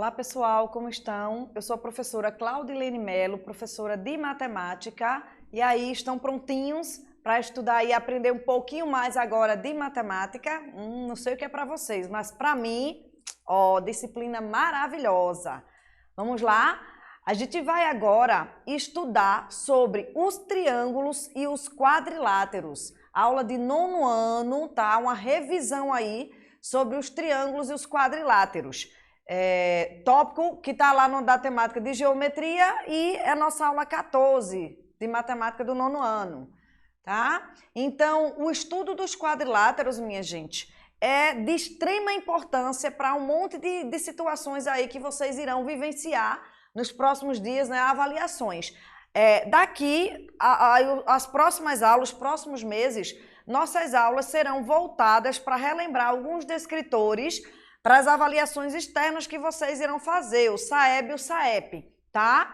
Olá pessoal, como estão? Eu sou a professora Claudilene Melo, professora de matemática, e aí estão prontinhos para estudar e aprender um pouquinho mais agora de matemática? Não sei o que é para vocês, mas para mim, disciplina maravilhosa. Vamos lá? A gente vai agora estudar sobre os triângulos e os quadriláteros. Aula de 9º ano, tá? Uma revisão aí sobre os triângulos e os quadriláteros. Tópico que está lá no da temática de geometria e é a nossa aula 14 de matemática do 9º ano, tá? Então, o estudo dos quadriláteros, minha gente, é de extrema importância para um monte de situações aí que vocês irão vivenciar nos próximos dias, né? Avaliações. Daqui, as próximas aulas, os próximos meses, nossas aulas serão voltadas para relembrar alguns descritores para as avaliações externas que vocês irão fazer, o SAEB e o SAEP, tá?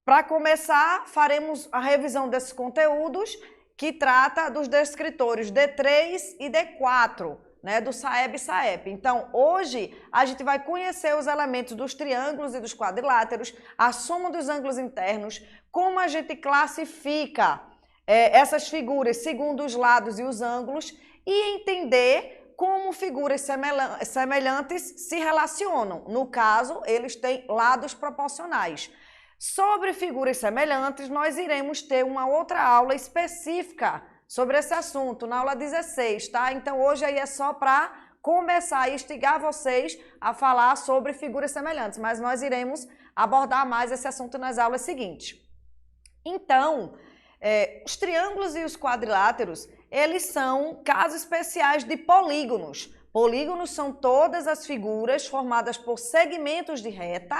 Para começar, faremos a revisão desses conteúdos que trata dos descritores D3 e D4, né, do SAEB e SAEP. Então, hoje, a gente vai conhecer os elementos dos triângulos e dos quadriláteros, a soma dos ângulos internos, como a gente classifica essas figuras segundo os lados e os ângulos e entender como figuras semelhantes se relacionam. No caso, eles têm lados proporcionais. Sobre figuras semelhantes, nós iremos ter uma outra aula específica sobre esse assunto, na aula 16, tá? Então, hoje aí é só para começar a instigar vocês a falar sobre figuras semelhantes, mas nós iremos abordar mais esse assunto nas aulas seguintes. Então, os triângulos e os quadriláteros, eles são casos especiais de polígonos. Polígonos são todas as figuras formadas por segmentos de reta,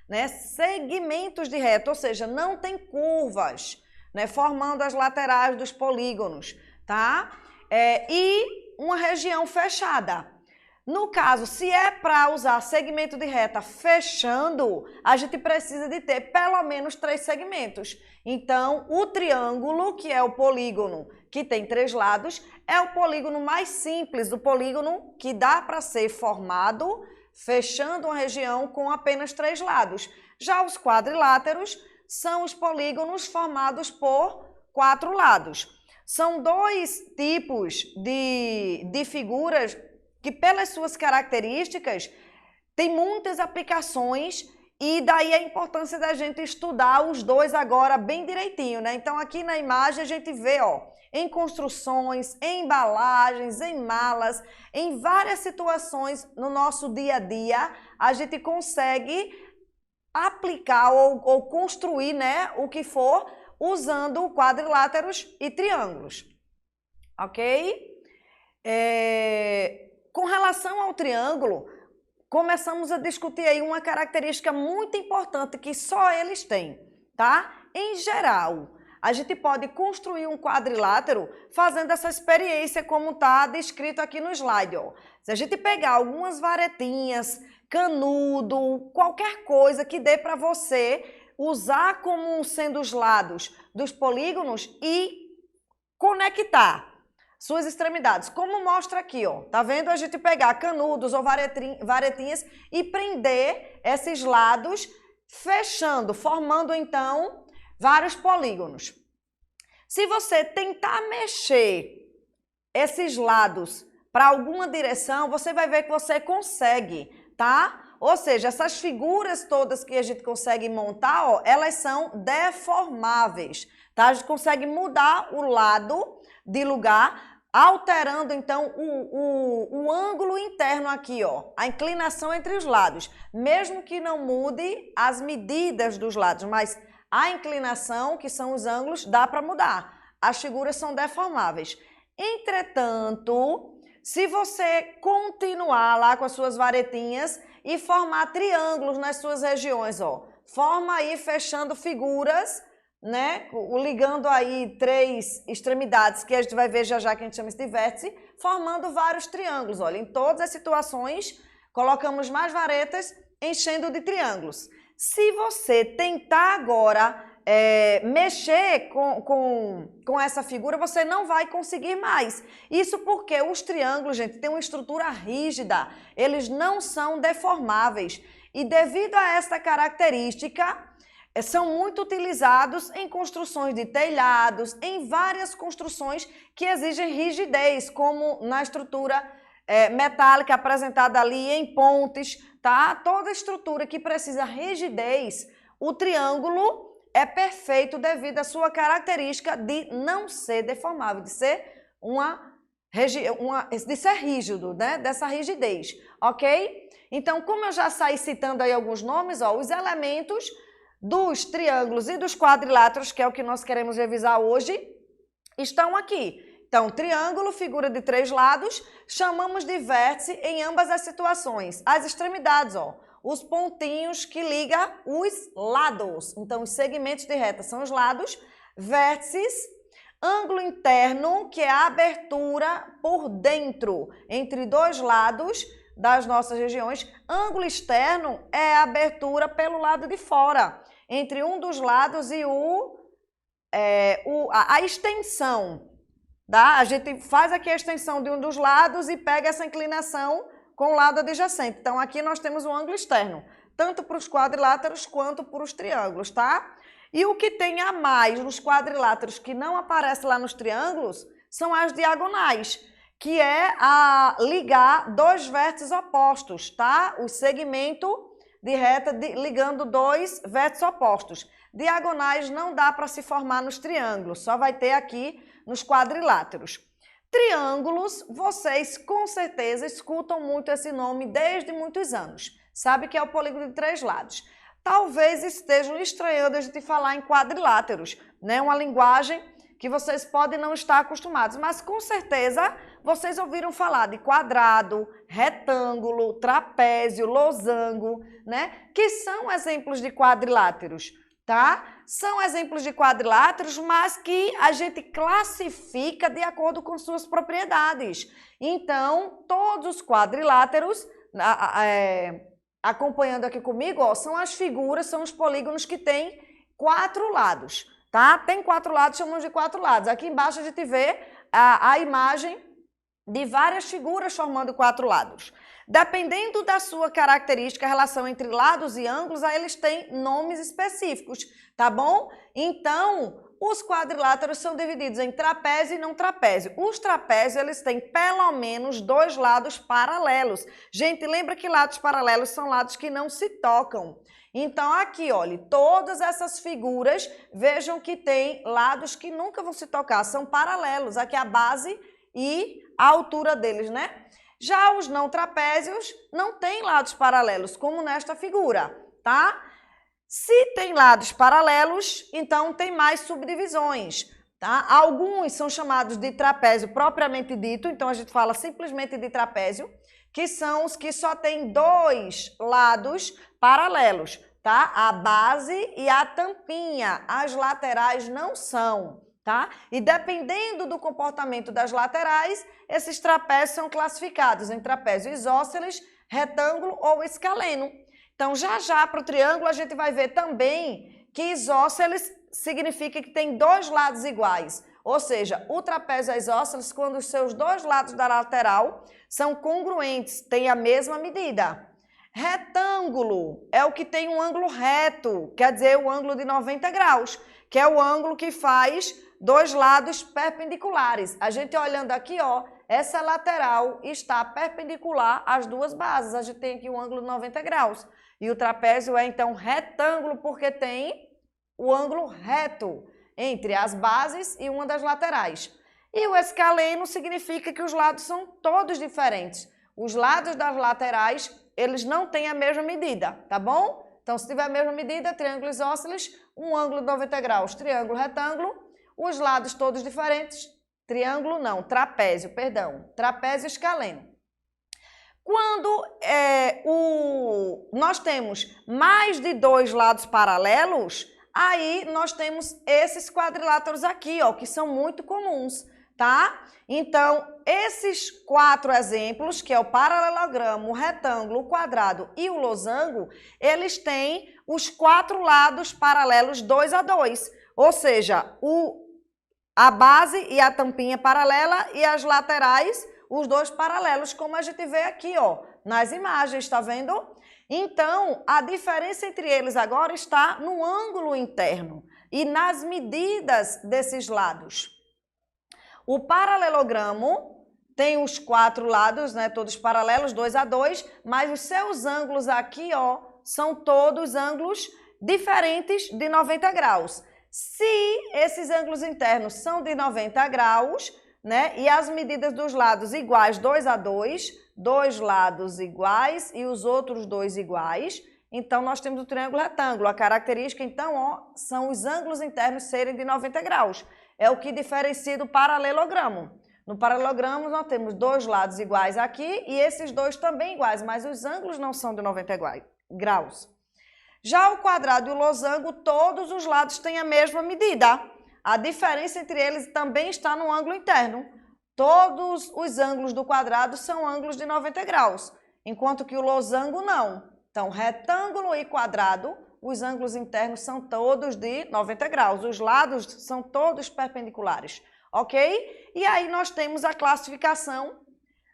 né? Segmentos de reta, ou seja, não tem curvas, né? Formando as laterais dos polígonos, tá? E uma região fechada. No caso, se é para usar segmento de reta fechando, a gente precisa de ter pelo menos 3 segmentos. Então, o triângulo, que é o polígono que tem 3 lados, é o polígono mais simples, o polígono que dá para ser formado fechando uma região com apenas 3 lados. Já os quadriláteros são os polígonos formados por 4 lados. São 2 tipos de figuras que, pelas suas características, tem muitas aplicações e daí a importância da gente estudar os dois agora bem direitinho, né? Então, aqui na imagem a gente vê, em construções, em embalagens, em malas, em várias situações no nosso dia a dia, a gente consegue aplicar ou construir, né, o que for usando quadriláteros e triângulos, ok? Com relação ao triângulo, começamos a discutir aí uma característica muito importante que só eles têm, tá? Em geral, a gente pode construir um quadrilátero fazendo essa experiência como está descrito aqui no slide, ó. Se a gente pegar algumas varetinhas, canudo, qualquer coisa que dê para você usar como sendo os lados dos polígonos e conectar suas extremidades, como mostra aqui, ó. Tá vendo? A gente pegar canudos ou varetinhas e prender esses lados, fechando, formando então vários polígonos. Se você tentar mexer esses lados para alguma direção, você vai ver que você consegue, tá? Ou seja, essas figuras todas que a gente consegue montar, ó, elas são deformáveis, tá? A gente consegue mudar o lado de lugar, alterando então o ângulo interno aqui, ó, a inclinação entre os lados, mesmo que não mude as medidas dos lados, mas a inclinação, que são os ângulos, dá para mudar. As figuras são deformáveis. Entretanto, se você continuar lá com as suas varetinhas e formar triângulos nas suas regiões, ó, forma aí fechando figuras, né, ligando aí 3 extremidades, que a gente vai ver já já que a gente chama isso de vértice, formando vários triângulos. Olha, em todas as situações, colocamos mais varetas enchendo de triângulos. Se você tentar agora mexer com essa figura, você não vai conseguir mais. Isso porque os triângulos, gente, têm uma estrutura rígida, eles não são deformáveis. E devido a esta característica, são muito utilizados em construções de telhados, em várias construções que exigem rigidez, como na estrutura metálica apresentada ali em pontes, tá? Toda estrutura que precisa rigidez, o triângulo é perfeito devido à sua característica de não ser deformável, de ser de ser rígido, né? Dessa rigidez, ok? Então, como eu já saí citando aí alguns nomes, ó, os elementos dos triângulos e dos quadriláteros, que é o que nós queremos revisar hoje, estão aqui. Então, triângulo, figura de 3 lados, chamamos de vértice em ambas as situações. As extremidades, ó, os pontinhos que ligam os lados. Então, os segmentos de reta são os lados, vértices, ângulo interno, que é a abertura por dentro, entre 2 lados das nossas regiões. Ângulo externo é a abertura pelo lado de fora, entre um dos lados e a extensão. Tá? A gente faz aqui a extensão de um dos lados e pega essa inclinação com o lado adjacente. Então, aqui nós temos o ângulo externo, tanto para os quadriláteros quanto para os triângulos, tá? E o que tem a mais nos quadriláteros que não aparece lá nos triângulos são as diagonais, que é a ligar 2 vértices opostos, tá? O segmento de reta ligando 2 vértices opostos. Diagonais não dá para se formar nos triângulos, só vai ter aqui nos quadriláteros. Triângulos, vocês com certeza escutam muito esse nome desde muitos anos. Sabe que é o polígono de 3 lados. Talvez estejam estranhando a gente falar em quadriláteros, né? Uma linguagem que vocês podem não estar acostumados, mas com certeza vocês ouviram falar de quadrado, retângulo, trapézio, losango, né? Que são exemplos de quadriláteros, tá? São exemplos de quadriláteros, mas que a gente classifica de acordo com suas propriedades. Então, todos os quadriláteros, acompanhando aqui comigo, ó, são as figuras, são os polígonos que têm 4 lados, tá? Tem 4 lados, chamamos de 4 lados. Aqui embaixo a gente vê a imagem de várias figuras formando 4 lados. Dependendo da sua característica, a relação entre lados e ângulos, aí eles têm nomes específicos, tá bom? Então, os quadriláteros são divididos em trapézio e não trapézio. Os trapézios, eles têm pelo menos 2 lados paralelos. Gente, lembra que lados paralelos são lados que não se tocam. Então, aqui, olha, todas essas figuras, vejam que tem lados que nunca vão se tocar, são paralelos. Aqui a base e a altura deles, né? Já os não trapézios não têm lados paralelos, como nesta figura, tá? Se tem lados paralelos, então tem mais subdivisões, tá? Alguns são chamados de trapézio propriamente dito, então a gente fala simplesmente de trapézio, que são os que só têm 2 lados paralelos, tá? A base e a tampinha, as laterais não são, tá? E dependendo do comportamento das laterais, esses trapézios são classificados em trapézio isósceles, retângulo ou escaleno. Então, já para o triângulo, a gente vai ver também que isósceles significa que tem 2 lados iguais. Ou seja, o trapézio é isósceles quando os seus 2 lados da lateral são congruentes, têm a mesma medida. Retângulo é o que tem um ângulo reto, quer dizer, o ângulo de 90 graus, que é o ângulo que faz 2 lados perpendiculares. A gente olhando aqui, ó, essa lateral está perpendicular às 2 bases. A gente tem aqui um ângulo de 90 graus. E o trapézio é, então, retângulo, porque tem o ângulo reto entre as bases e uma das laterais. E o escaleno significa que os lados são todos diferentes. Os lados das laterais, eles não têm a mesma medida, tá bom? Então, se tiver a mesma medida, triângulo isósceles, um ângulo de 90 graus, triângulo retângulo, os lados todos diferentes, triângulo não, trapézio, perdão, trapézio escaleno. Quando nós temos mais de 2 lados paralelos, aí nós temos esses quadriláteros aqui, ó, que são muito comuns, tá? Então, esses 4 exemplos, que é o paralelogramo, o retângulo, o quadrado e o losango, eles têm os 4 lados paralelos 2 a 2, ou seja, a base e a tampinha paralela e as laterais, os 2 paralelos, como a gente vê aqui, ó, nas imagens, tá vendo? Então, a diferença entre eles agora está no ângulo interno e nas medidas desses lados. O paralelogramo tem os 4 lados, né, todos paralelos, 2 a 2, mas os seus ângulos aqui, ó, são todos ângulos diferentes de 90 graus. Se esses ângulos internos são de 90 graus, né, e as medidas dos lados iguais, 2 a 2, 2 lados iguais e os outros 2 iguais, então nós temos o triângulo retângulo. A característica, então, ó, são os ângulos internos serem de 90 graus. É o que diferencia do paralelogramo. No paralelogramo, nós temos 2 lados iguais aqui e esses 2 também iguais, mas os ângulos não são de 90 graus. Já o quadrado e o losango, todos os lados têm a mesma medida. A diferença entre eles também está no ângulo interno. Todos os ângulos do quadrado são ângulos de 90 graus, enquanto que o losango não. Então, retângulo e quadrado, os ângulos internos são todos de 90 graus. Os lados são todos perpendiculares, ok? E aí nós temos a classificação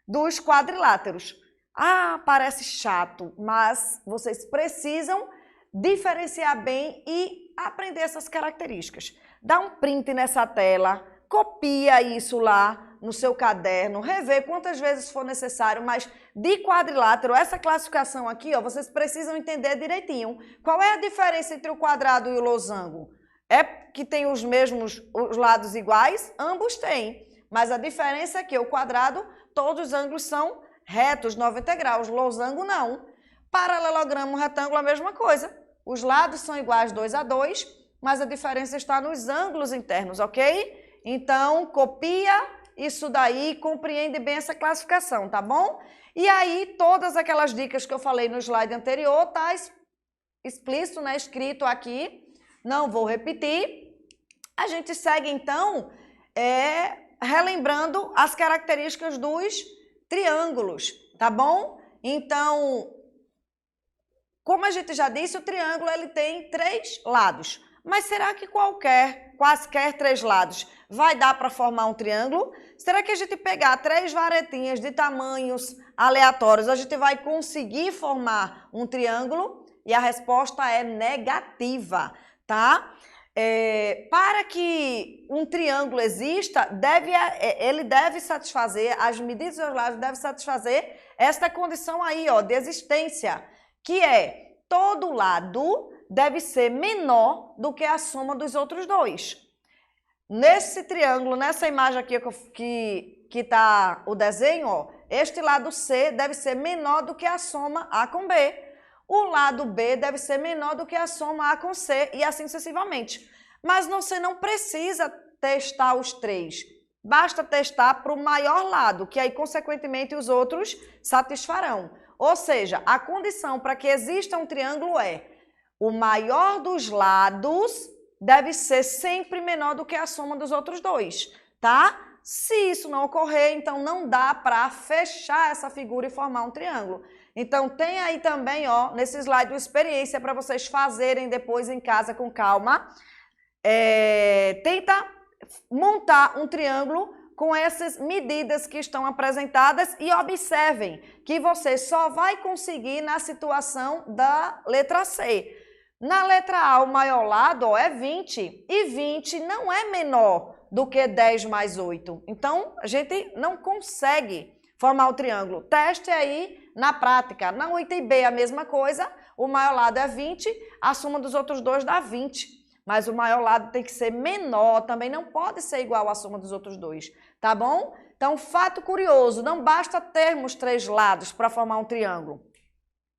dos quadriláteros. Ah, parece chato, mas vocês precisam diferenciar bem e aprender essas características. Dá um print nessa tela, copia isso lá no seu caderno, rever quantas vezes for necessário, mas de quadrilátero, essa classificação aqui, ó, vocês precisam entender direitinho. Qual é a diferença entre o quadrado e o losango? É que tem os mesmos, os lados iguais? Ambos têm, mas a diferença é que o quadrado, todos os ângulos são retos, 90 graus, losango não. Paralelogramo, retângulo, a mesma coisa. Os lados são iguais 2 a 2, mas a diferença está nos ângulos internos, ok? Então, copia isso daí, compreende bem essa classificação, tá bom? E aí, todas aquelas dicas que eu falei no slide anterior, tá explícito, né, escrito aqui, não vou repetir. A gente segue, então, relembrando as características dos triângulos, tá bom? Então, como a gente já disse, o triângulo ele tem 3 lados. Mas será que quaisquer 3 lados vai dar para formar um triângulo? Será que a gente pegar 3 varetinhas de tamanhos aleatórios, a gente vai conseguir formar um triângulo? E a resposta é negativa, tá? Para que um triângulo exista, ele deve satisfazer, as medidas dos lados devem satisfazer esta condição aí, ó, de existência, que é todo lado deve ser menor do que a soma dos outros 2. Nesse triângulo, nessa imagem aqui que está o desenho, ó, este lado C deve ser menor do que a soma A com B. O lado B deve ser menor do que a soma A com C e assim sucessivamente. Mas você não precisa testar os 3. Basta testar para o maior lado, que aí, consequentemente, os outros satisfarão. Ou seja, a condição para que exista um triângulo é o maior dos lados deve ser sempre menor do que a soma dos outros 2, tá? Se isso não ocorrer, então não dá para fechar essa figura e formar um triângulo. Então tem aí também, ó, nesse slide uma experiência para vocês fazerem depois em casa com calma. Tenta montar um triângulo com essas medidas que estão apresentadas e observem que você só vai conseguir na situação da letra C. Na letra A, o maior lado, ó, é 20 e 20 não é menor do que 10 mais 8. Então, a gente não consegue formar o triângulo. Teste aí na prática. Na 8b, a mesma coisa, o maior lado é 20, a soma dos outros 2 dá 20. Mas o maior lado tem que ser menor, também não pode ser igual à soma dos outros 2, tá bom? Então, fato curioso, não basta termos 3 lados para formar um triângulo.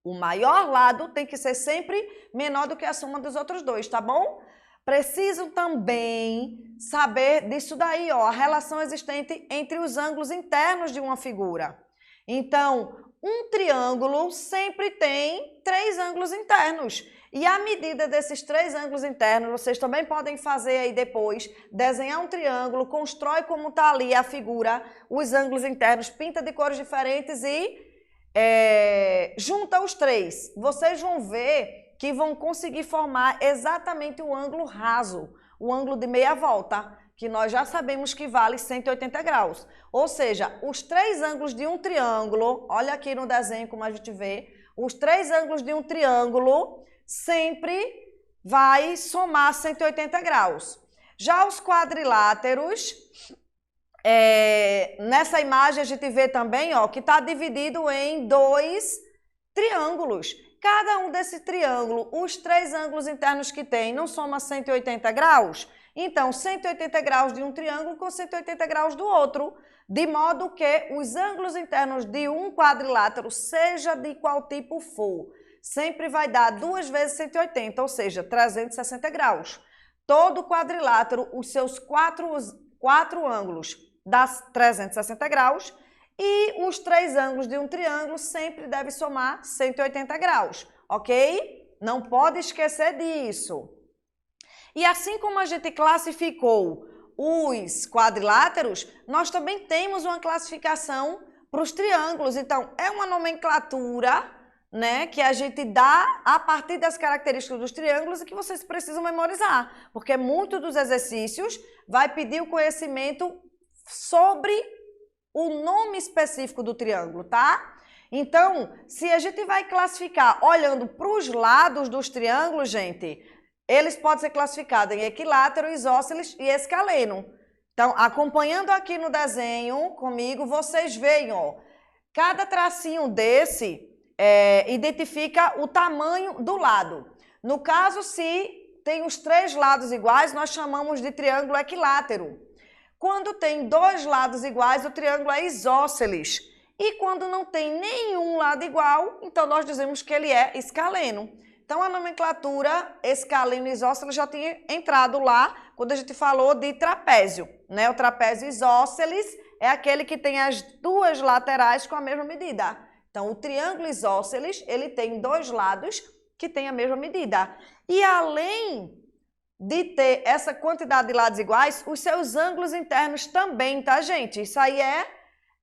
O maior lado tem que ser sempre menor do que a soma dos outros 2, tá bom? Precisam também saber disso daí, ó, a relação existente entre os ângulos internos de uma figura. Então, um triângulo sempre tem 3 ângulos internos. E a medida desses 3 ângulos internos, vocês também podem fazer aí depois, desenhar um triângulo, constrói como está ali a figura, os ângulos internos, pinta de cores diferentes e junta os 3. Vocês vão ver que vão conseguir formar exatamente o ângulo raso, o ângulo de meia volta, que nós já sabemos que vale 180 graus. Ou seja, os 3 ângulos de um triângulo, olha aqui no desenho como a gente vê, os três ângulos de um triângulo sempre vai somar 180 graus. Já os quadriláteros, nessa imagem a gente vê também, ó, que está dividido em dois triângulos. Cada um desse triângulo, os três ângulos internos que tem, não soma 180 graus? Então, 180 graus de um triângulo com 180 graus do outro, de modo que os ângulos internos de um quadrilátero, seja de qual tipo for, sempre vai dar 2 vezes 180, ou seja, 360 graus. Todo quadrilátero, os seus quatro ângulos dá 360 graus e os três ângulos de um triângulo sempre devem somar 180 graus, ok? Não pode esquecer disso. E assim como a gente classificou os quadriláteros, nós também temos uma classificação para os triângulos. Então, é uma nomenclatura, né, que a gente dá a partir das características dos triângulos e que vocês precisam memorizar, porque muito dos exercícios vai pedir o conhecimento sobre o nome específico do triângulo, tá? Então, se a gente vai classificar olhando para os lados dos triângulos, gente, eles podem ser classificados em equilátero, isósceles e escaleno. Então, acompanhando aqui no desenho comigo, vocês veem, ó, cada tracinho desse identifica o tamanho do lado. No caso, se tem os três lados iguais, nós chamamos de triângulo equilátero. Quando tem dois lados iguais, o triângulo é isósceles. E quando não tem nenhum lado igual, então nós dizemos que ele é escaleno. Então, a nomenclatura escaleno e isósceles já tinha entrado lá quando a gente falou de trapézio, né? O trapézio isósceles é aquele que tem as duas laterais com a mesma medida. Então, o triângulo isósceles, ele tem dois lados que têm a mesma medida. E além de ter essa quantidade de lados iguais, os seus ângulos internos também, tá, gente? Isso aí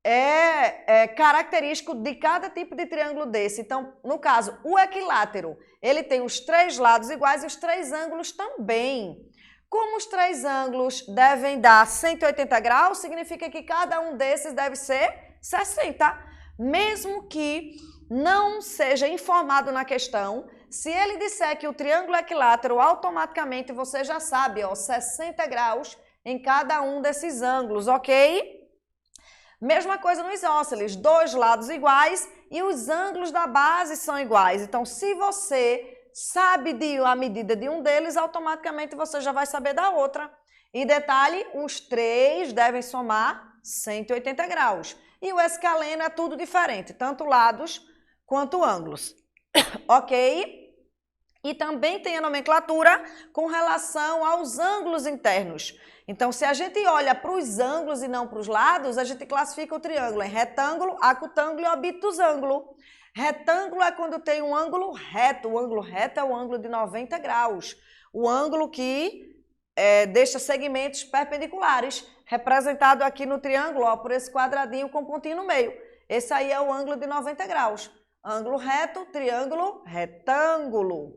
é característico de cada tipo de triângulo desse. Então, no caso, o equilátero, ele tem os três lados iguais e os três ângulos também. Como os três ângulos devem dar 180 graus, significa que cada um desses deve ser 60. Mesmo que não seja informado na questão, se ele disser que o triângulo equilátero, automaticamente você já sabe, ó, 60 graus em cada um desses ângulos, ok? Mesma coisa no isósceles, dois lados iguais e os ângulos da base são iguais. Então, se você sabe a medida de um deles, automaticamente você já vai saber da outra. E detalhe, os três devem somar 180 graus. E o escaleno é tudo diferente, tanto lados quanto ângulos, ok? E também tem a nomenclatura com relação aos ângulos internos. Então, se a gente olha para os ângulos e não para os lados, a gente classifica o triângulo em retângulo, acutângulo e obtusângulo. Retângulo é quando tem um ângulo reto. O ângulo reto é o ângulo de 90 graus. O ângulo que deixa segmentos perpendiculares, representado aqui no triângulo, ó, por esse quadradinho com pontinho no meio. Esse aí é o ângulo de 90 graus. Ângulo reto, triângulo, retângulo.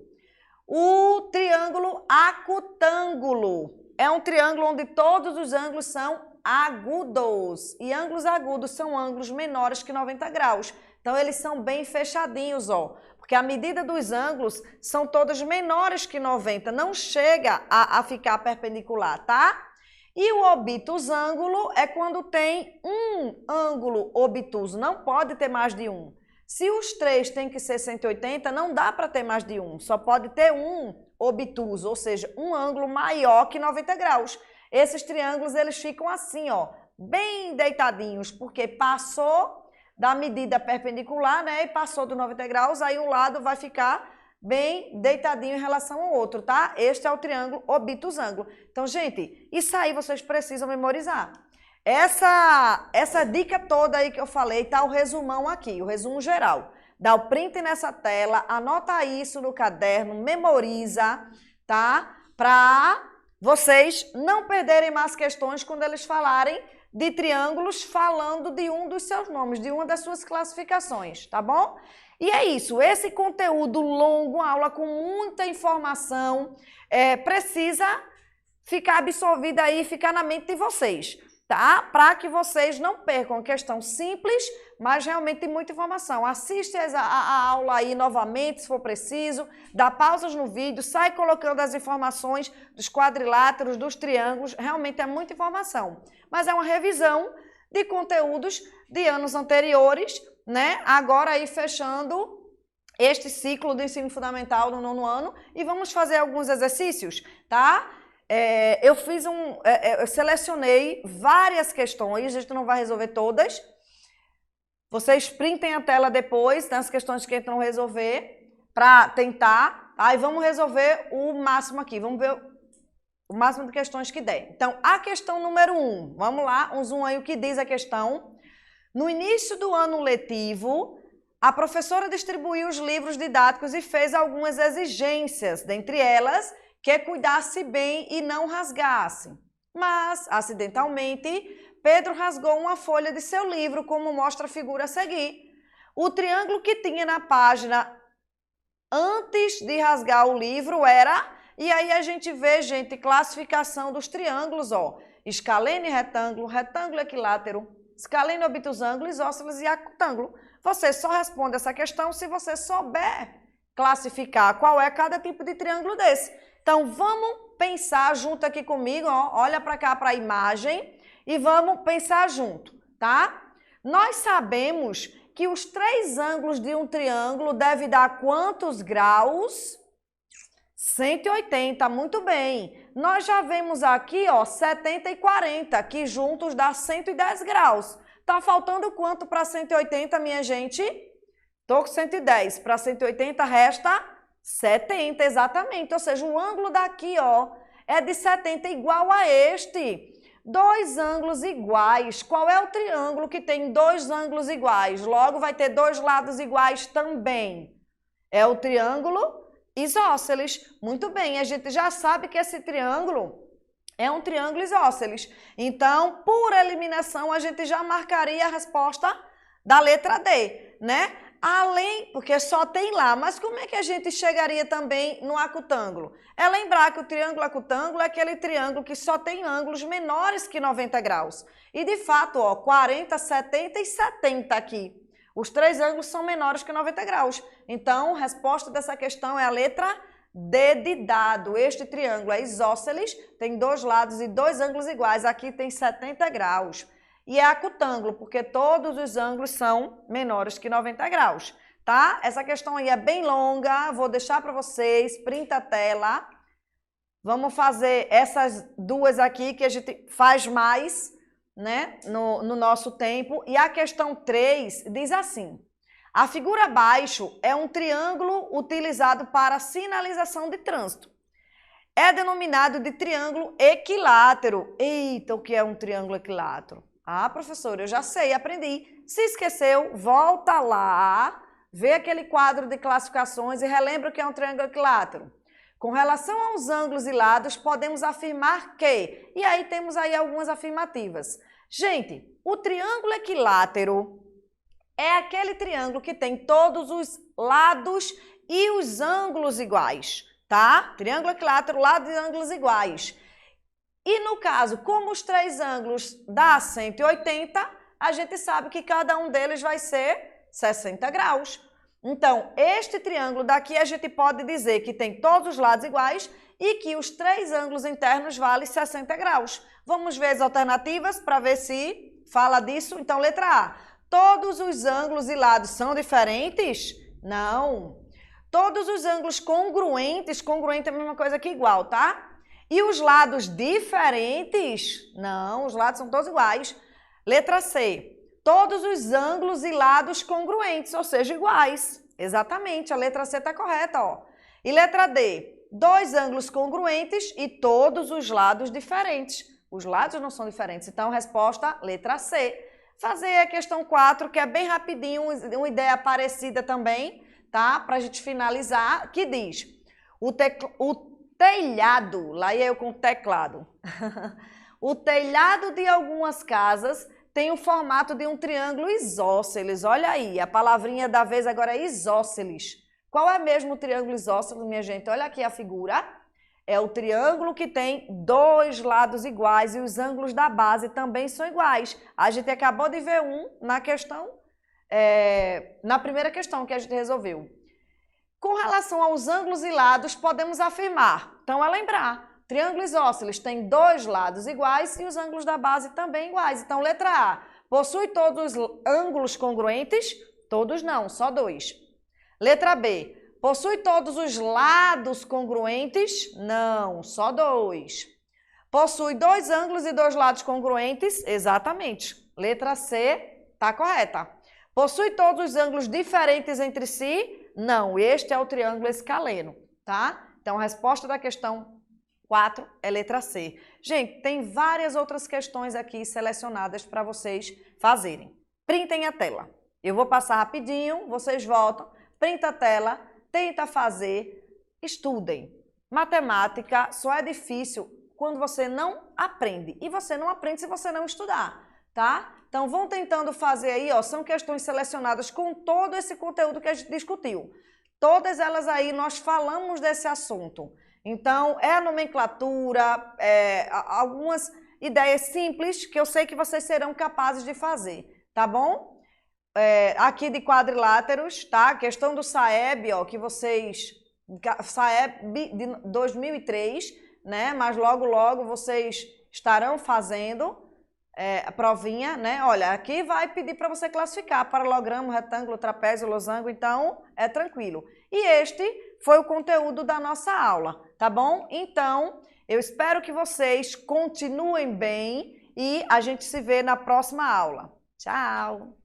O triângulo acutângulo é um triângulo onde todos os ângulos são agudos. E ângulos agudos são ângulos menores que 90 graus. Então, eles são bem fechadinhos, ó. Porque a medida dos ângulos são todos menores que 90. Não chega a ficar perpendicular, tá? E o obtusângulo é quando tem um ângulo obtuso. Não pode ter mais de um. Se os três têm que ser 180, não dá para ter mais de um. Só pode ter um obtuso, ou seja, um ângulo maior que 90 graus. Esses triângulos, eles ficam assim, ó, bem deitadinhos, porque passou da medida perpendicular, né, e passou dos 90 graus, aí um lado vai ficar bem deitadinho em relação ao outro, tá? Este é o triângulo obtusângulo. Então, gente, isso aí vocês precisam memorizar. Essa dica toda aí que eu falei, tá o resumão aqui, o resumo geral. Dá o print nessa tela, anota isso no caderno, memoriza, tá? Para vocês não perderem mais questões quando eles falarem de triângulos, falando de um dos seus nomes, de uma das suas classificações, tá bom? E é isso, esse conteúdo longo, aula com muita informação, precisa ficar absorvida aí, ficar na mente de vocês. tá? Para que vocês não percam. Questão simples, mas realmente tem muita informação. Assiste a aula aí novamente, se for preciso, dá pausas no vídeo, sai colocando as informações dos quadriláteros, dos triângulos, realmente é muita informação. Mas é uma revisão de conteúdos de anos anteriores, né? Agora aí fechando este ciclo do ensino fundamental no 9º ano e vamos fazer alguns exercícios, tá? Eu selecionei várias questões, a gente não vai resolver todas. Vocês printem a tela depois, nas questões que a gente não resolver, para tentar, tá? E vamos resolver o máximo aqui, vamos ver o máximo de questões que der. Então, a questão número 1, vamos lá, um zoom aí o que diz a questão. No início do ano letivo, a professora distribuiu os livros didáticos e fez algumas exigências, dentre elas, que cuidasse bem e não rasgasse. Mas, acidentalmente, Pedro rasgou uma folha de seu livro, como mostra a figura a seguir. O triângulo que tinha na página antes de rasgar o livro era... E aí a gente vê, gente, classificação dos triângulos, ó. Escalene, retângulo, retângulo equilátero, escalene, obtusângulo, isósceles e acutângulo. Você só responde essa questão se você souber classificar qual é cada tipo de triângulo desse. Então, vamos pensar junto aqui comigo, ó. Olha para cá para a imagem e vamos pensar junto, tá? Nós sabemos que os 3 ângulos de um triângulo devem dar quantos graus? 180, muito bem. Nós já vemos aqui, ó, 70 e 40, que juntos dá 110 graus. Tá faltando quanto para 180, minha gente? Tô com 110. Para 180 resta 70, exatamente. Ou seja, o ângulo daqui, ó, é de 70 igual a este. 2 ângulos iguais. Qual é o triângulo que tem 2 ângulos iguais? Logo vai ter 2 lados iguais também. É o triângulo isósceles. Muito bem, a gente já sabe que esse triângulo é um triângulo isósceles. Então, por eliminação, a gente já marcaria a resposta da letra D, né? Além, porque só tem lá, mas como é que a gente chegaria também no acutângulo? É lembrar que o triângulo acutângulo é aquele triângulo que só tem ângulos menores que 90 graus. E de fato, ó, 40, 70 e 70 aqui. Os 3 ângulos são menores que 90 graus. Então, a resposta dessa questão é a letra D de dado. Este triângulo é isósceles, tem 2 lados e 2 ângulos iguais. Aqui tem 70 graus. E é acutângulo, porque todos os ângulos são menores que 90 graus, tá? Essa questão aí é bem longa, vou deixar para vocês, printa a tela. Vamos fazer essas duas aqui que a gente faz mais, né, no nosso tempo. E a questão 3 diz assim: a figura abaixo é um triângulo utilizado para sinalização de trânsito. É denominado de triângulo equilátero. Eita, o que é um triângulo equilátero? Ah, professora, eu já sei, aprendi. Se esqueceu, volta lá, vê aquele quadro de classificações e relembra o que é um triângulo equilátero. Com relação aos ângulos e lados, podemos afirmar que... E aí temos aí algumas afirmativas. Gente, o triângulo equilátero é aquele triângulo que tem todos os lados e os ângulos iguais, tá? Triângulo equilátero, lados e ângulos iguais. E no caso, como os 3 ângulos dá 180, a gente sabe que cada um deles vai ser 60 graus. Então, este triângulo daqui a gente pode dizer que tem todos os lados iguais e que os 3 ângulos internos valem 60 graus. Vamos ver as alternativas para ver se fala disso. Então, letra A. Todos os ângulos e lados são diferentes? Não. Todos os ângulos congruentes, congruente é a mesma coisa que igual, tá? E os lados diferentes? Não, os lados são todos iguais. Letra C. Todos os ângulos e lados congruentes, ou seja, iguais. Exatamente, a letra C está correta, ó. E letra D. 2 ângulos congruentes e todos os lados diferentes. Os lados não são diferentes, então resposta, letra C. Fazer a questão 4, que é bem rapidinho, uma ideia parecida também, tá? Para a gente finalizar, que diz: o telhado, lá ia eu com teclado, o telhado de algumas casas tem o formato de um triângulo isósceles. Olha aí, a palavrinha da vez agora é isósceles. Qual é mesmo o triângulo isósceles, minha gente? Olha aqui a figura. É o triângulo que tem dois lados iguais e os ângulos da base também são iguais. A gente acabou de ver um na questão, na primeira questão que a gente resolveu. Com relação aos ângulos e lados, podemos afirmar, então é lembrar, triângulo isósceles tem dois lados iguais e os ângulos da base também iguais. Então, letra A, possui todos os ângulos congruentes? Todos não, só dois. Letra B, possui todos os lados congruentes? Não, só dois. Possui dois ângulos e dois lados congruentes? Exatamente. Letra C, está correta. Possui todos os ângulos diferentes entre si? Não, este é o triângulo escaleno, tá? Então, a resposta da questão 4 é letra C. Gente, tem várias outras questões aqui selecionadas para vocês fazerem. Printem a tela. Eu vou passar rapidinho, vocês voltam, printa a tela, tenta fazer, estudem. Matemática só é difícil quando você não aprende. E você não aprende se você não estudar, tá? Então, vão tentando fazer aí, ó, são questões selecionadas com todo esse conteúdo que a gente discutiu. Todas elas aí, nós falamos desse assunto. Então, é a nomenclatura, algumas ideias simples que eu sei que vocês serão capazes de fazer, tá bom? Aqui de quadriláteros, tá? Questão do SAEB, ó, que vocês... SAEB de 2003, né? Mas logo, logo vocês estarão fazendo a provinha, né? Olha, aqui vai pedir para você classificar paralogramo, retângulo, trapézio, losango, então é tranquilo. E este foi o conteúdo da nossa aula, tá bom? Então, eu espero que vocês continuem bem e a gente se vê na próxima aula. Tchau!